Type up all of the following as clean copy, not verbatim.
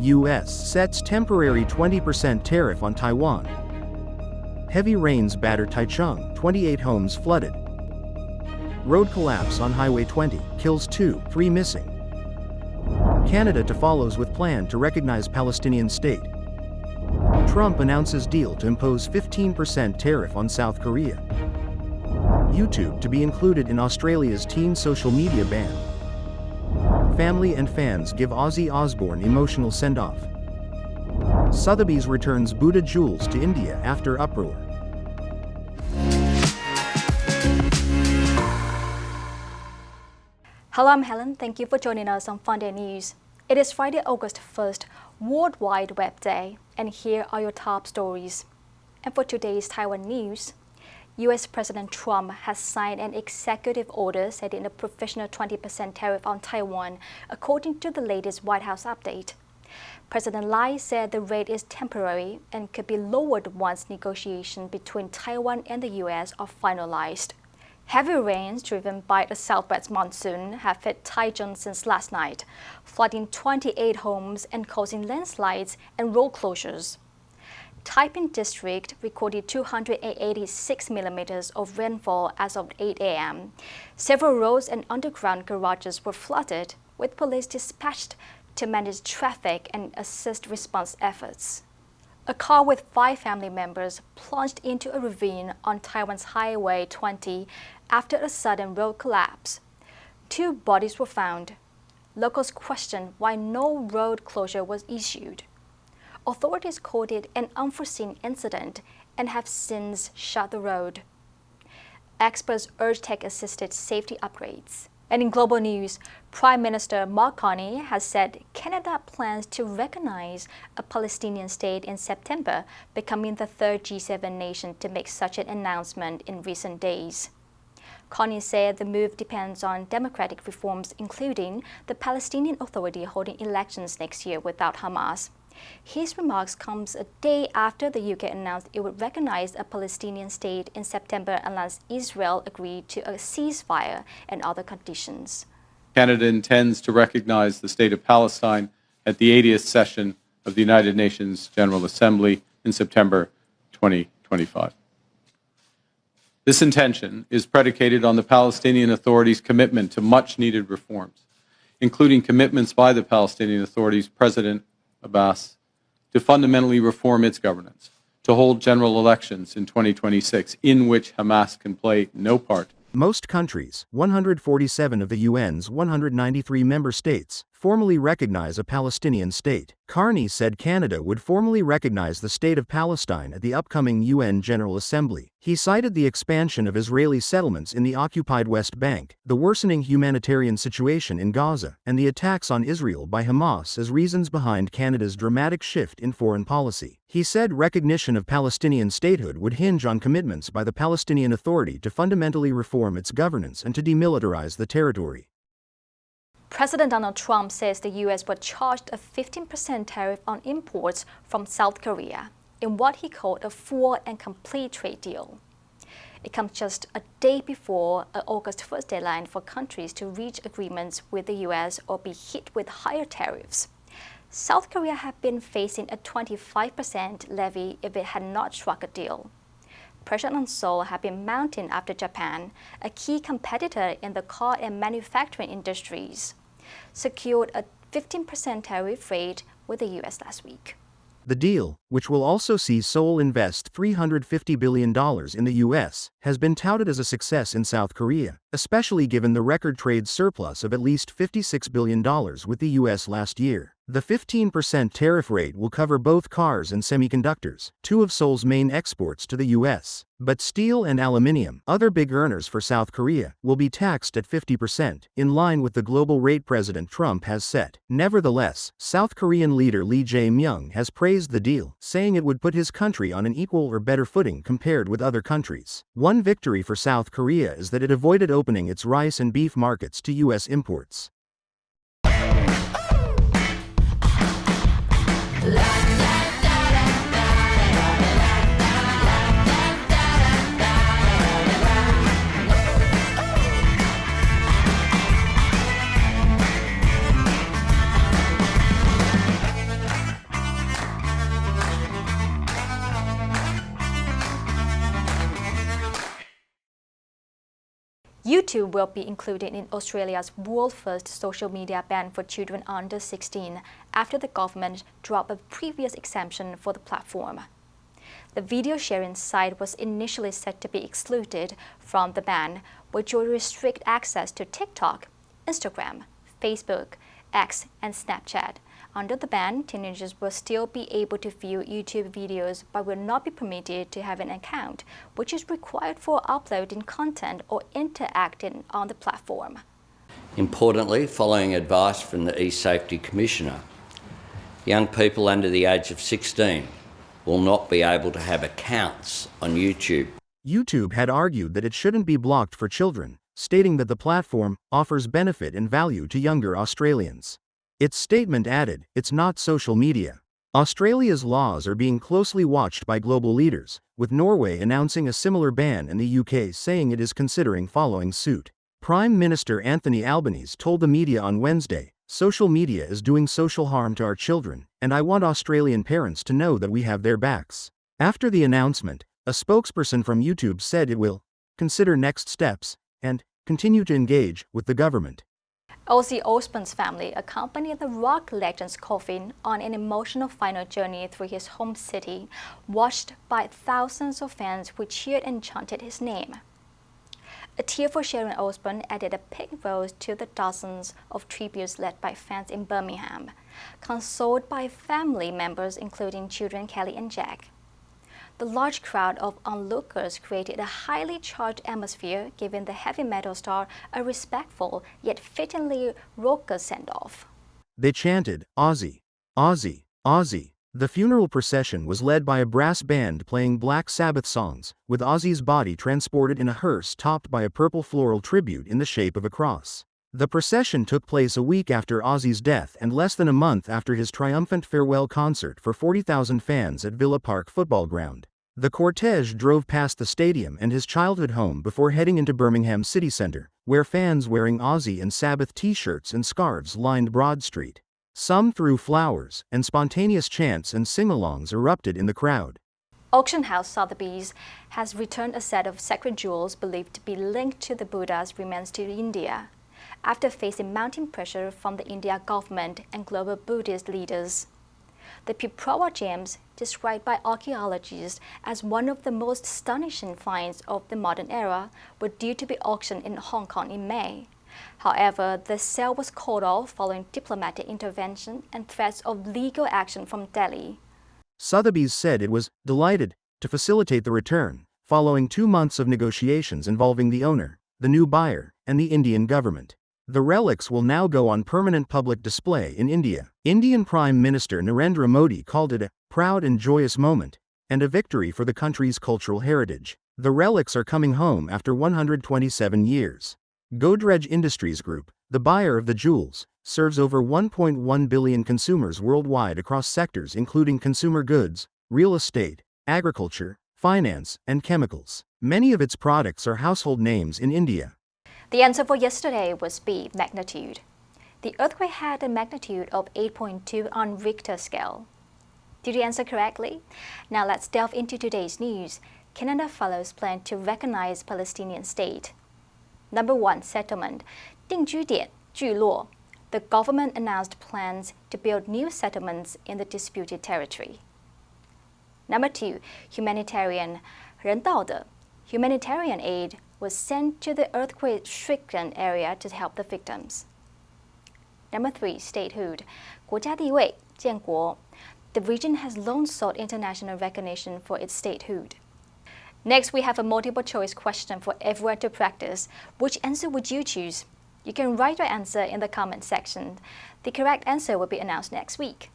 U.S. sets temporary 20% tariff on Taiwan. Heavy rains batter Taichung, 28 homes flooded. Road collapse on Highway 20, kills 2, 3 missing. Canada to follows with plan to recognize Palestinian state. Trump announces deal to impose 15% tariff on South Korea. YouTube to be included in Australia's teen social media ban. Family and fans give Ozzy Osbourne emotional send-off. Sotheby's returns Buddha jewels to India after uproar. Hello, I'm Helen. Thank you for joining us on FUNDAY News. It is Friday, August 1st, World Wide Web Day, and here are your top stories. And for today's Taiwan news, U.S. President Trump has signed an executive order setting a provisional 20% tariff on Taiwan, according to the latest White House update. President Lai said the rate is temporary and could be lowered once negotiations between Taiwan and the U.S. are finalized. Heavy rains driven by a southwest monsoon have hit Taichung since last night, flooding 28 homes and causing landslides and road closures. Taiping District recorded 286 millimeters of rainfall as of 8 a.m. Several roads and underground garages were flooded, with police dispatched to manage traffic and assist response efforts. A car with 5 family members plunged into a ravine on Taiwan's Highway 20 after a sudden road collapse. 2 bodies were found. Locals questioned why no road closure was issued. Authorities called it an unforeseen incident and have since shut the road. Experts urge tech-assisted safety upgrades. And in global news, Prime Minister Mark Carney has said Canada plans to recognize a Palestinian state in September, becoming the 3rd G7 nation to make such an announcement in recent days. Carney said the move depends on democratic reforms, including the Palestinian Authority holding elections next year without Hamas. His remarks comes a day after the UK announced it would recognize a Palestinian state in September unless Israel agreed to a ceasefire and other conditions. Canada intends to recognize the State of Palestine at the 80th session of the United Nations General Assembly in September 2025. This intention is predicated on the Palestinian Authority's commitment to much-needed reforms, including commitments by the Palestinian Authority's President Abbas to fundamentally reform its governance, to hold general elections in 2026 in which Hamas can play no part. Most countries, 147 of the UN's 193 member states, formally recognize a Palestinian state. Carney said Canada would formally recognize the state of Palestine at the upcoming UN General Assembly. He cited the expansion of Israeli settlements in the occupied West Bank, the worsening humanitarian situation in Gaza, and the attacks on Israel by Hamas as reasons behind Canada's dramatic shift in foreign policy. He said recognition of Palestinian statehood would hinge on commitments by the Palestinian Authority to fundamentally reform its governance and to demilitarize the territory. President Donald Trump says the U.S. will charge a 15% tariff on imports from South Korea in what he called a full and complete trade deal. It comes just a day before an August 1st deadline for countries to reach agreements with the U.S. or be hit with higher tariffs. South Korea had been facing a 25% levy if it had not struck a deal. Pressure on Seoul had been mounting after Japan, a key competitor in the car and manufacturing industries, secured a 15% tariff rate with the U.S. last week. The deal, which will also see Seoul invest $350 billion in the U.S., has been touted as a success in South Korea, especially given the record trade surplus of at least $56 billion with the U.S. last year. The 15% tariff rate will cover both cars and semiconductors, 2 of Seoul's main exports to the U.S. But steel and aluminium, other big earners for South Korea, will be taxed at 50%, in line with the global rate President Trump has set. Nevertheless, South Korean leader Lee Jae-myung has praised the deal, saying it would put his country on an equal or better footing compared with other countries. One victory for South Korea is that it avoided opening its rice and beef markets to U.S. imports. YouTube will be included in Australia's world-first social media ban for children under 16 after the government dropped a previous exemption for the platform. The video sharing site was initially set to be excluded from the ban, which will restrict access to TikTok, Instagram, Facebook, X, and Snapchat. Under the ban, teenagers will still be able to view YouTube videos but will not be permitted to have an account, which is required for uploading content or interacting on the platform. Importantly, following advice from the eSafety Commissioner, young people under the age of 16 will not be able to have accounts on YouTube. YouTube had argued that it shouldn't be blocked for children, stating that the platform offers benefit and value to younger Australians. Its statement added, "It's not social media." Australia's laws are being closely watched by global leaders, with Norway announcing a similar ban and the UK saying it is considering following suit. Prime Minister Anthony Albanese told the media on Wednesday, "Social media is doing social harm to our children, and I want Australian parents to know that we have their backs." After the announcement, a spokesperson from YouTube said it will consider next steps and continue to engage with the government. Ozzy Osbourne's family accompanied the rock legend's coffin on an emotional final journey through his home city, watched by thousands of fans who cheered and chanted his name. A tear for Sharon Osbourne added a pink rose to the dozens of tributes led by fans in Birmingham, consoled by family members including children Kelly and Jack. The large crowd of onlookers created a highly charged atmosphere, giving the heavy metal star a respectful yet fittingly raucous send-off. They chanted, "Ozzy, Ozzy, Ozzy." The funeral procession was led by a brass band playing Black Sabbath songs, with Ozzy's body transported in a hearse topped by a purple floral tribute in the shape of a cross. The procession took place a week after Ozzy's death and less than a month after his triumphant farewell concert for 40,000 fans at Villa Park Football Ground. The cortege drove past the stadium and his childhood home before heading into Birmingham city centre, where fans wearing Ozzy and Sabbath t-shirts and scarves lined Broad Street. Some threw flowers, and spontaneous chants and sing-alongs erupted in the crowd. Auction house Sotheby's has returned a set of sacred jewels believed to be linked to the Buddha's remains to India, after facing mounting pressure from the Indian government and global Buddhist leaders. The Uproar gems, described by archaeologists as one of the most astonishing finds of the modern era, were due to be auctioned in Hong Kong in May. However, the sale was called off following diplomatic intervention and threats of legal action from Delhi. Sotheby's said it was delighted to facilitate the return, following 2 months of negotiations involving the owner, the new buyer, and the Indian government. The relics will now go on permanent public display in India. Indian Prime Minister Narendra Modi called it a proud and joyous moment, and a victory for the country's cultural heritage. The relics are coming home after 127 years. Godrej Industries Group, the buyer of the jewels, serves over 1.1 billion consumers worldwide across sectors including consumer goods, real estate, agriculture, finance, and chemicals. Many of its products are household names in India. The answer for yesterday was B, magnitude. The earthquake had a magnitude of 8.2 on Richter scale. Did you answer correctly? Now let's delve into today's news. Canada follows plan to recognize Palestinian state. Number 1, settlement. 定居点,聚落. The government announced plans to build new settlements in the disputed territory. Number 2, humanitarian. 人道的. Humanitarian aid was sent to the earthquake-stricken area to help the victims. Number 3, statehood. 国家地位,建国. The region has long sought international recognition for its statehood. Next, we have a multiple choice question for everyone to practice. Which answer would you choose? You can write your answer in the comment section. The correct answer will be announced next week.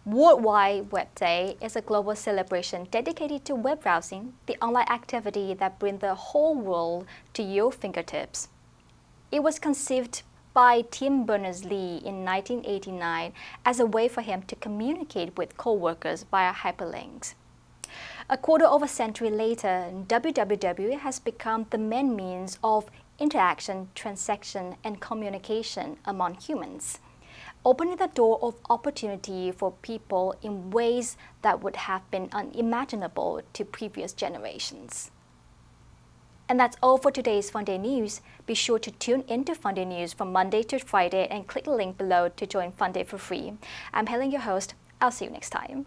World Wide Web Day is a global celebration dedicated to web browsing, the online activity that brings the whole world to your fingertips. It was conceived by Tim Berners-Lee in 1989 as a way for him to communicate with co-workers via hyperlinks. A quarter of a century later, www has become the main means of interaction, transaction, and communication among humans, opening the door of opportunity for people in ways that would have been unimaginable to previous generations. And that's all for today's FUNDAY News. Be sure to tune into FUNDAY News from Monday to Friday and click the link below to join FUNDAY for free. I'm Helen, your host. I'll see you next time.